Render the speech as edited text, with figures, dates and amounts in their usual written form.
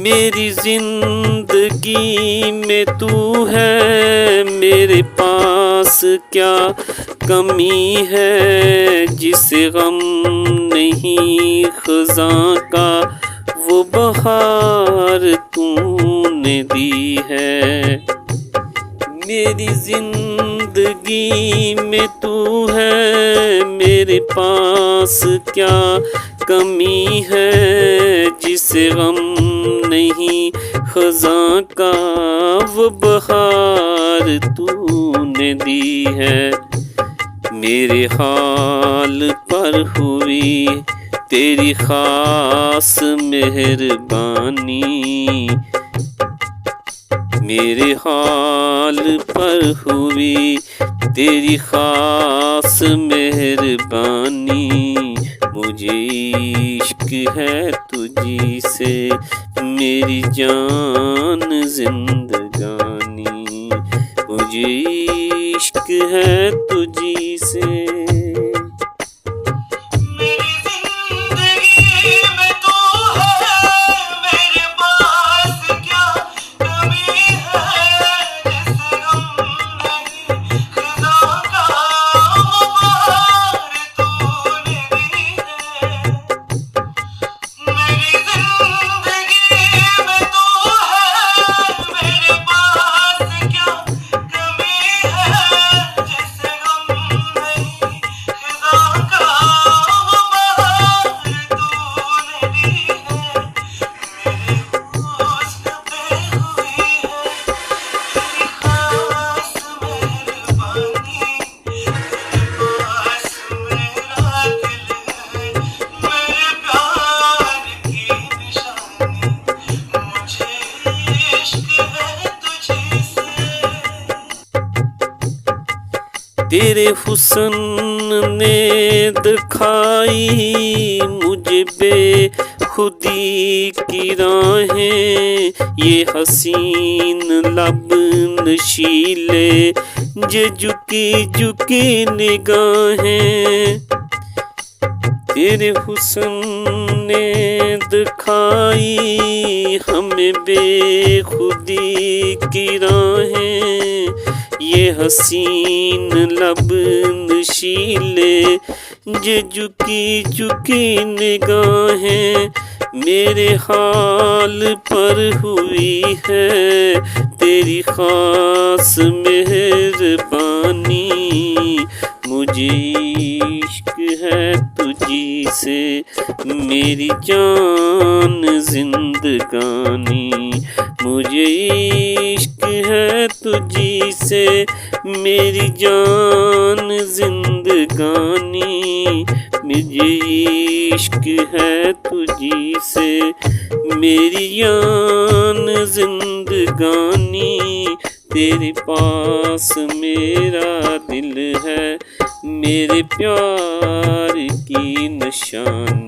मेरी जिंदगी में तू है, मेरे पास क्या कमी है, जिसे गम नहीं ख़ज़ां का वो बहार तूने दी है। मेरी जिंदगी में तू है, मेरे पास क्या कमी है, जिसे गम नहीं ख़ज़ां का वो बहार तूने दी है। मेरे हाल पर हुई तेरी ख़ास मेहरबानी, मेरे हाल पर हुई तेरी ख़ास मेहरबानी। मुझे इश्क है तुझी से मेरी जान जिंदगानी, मुझे इश्क है तुझी से। तेरे हुस्न ने दिखाई मुझे बेखुदी की राहें, ये हसीन लब नशीले ये झुकी झुकी निगाहें। तेरे हुस्न ने दिखाई हमें बेखुदी की राहें, ये हसीन लब नशीले ये झुकी झुकी निगाहें। मेरे हाल पर हुई है तेरी ख़ास मेहरबानी, मुझे इश्क है तुझी से मेरी जान जिंदगानी, मुझे इश्क है तुझी से मेरी जान जिंदगानी, मुझे इश्क है तुझी से मेरी जान जिंदगानी। तेरे पास मेरा दिल है, मेरे प्यार की निशानी।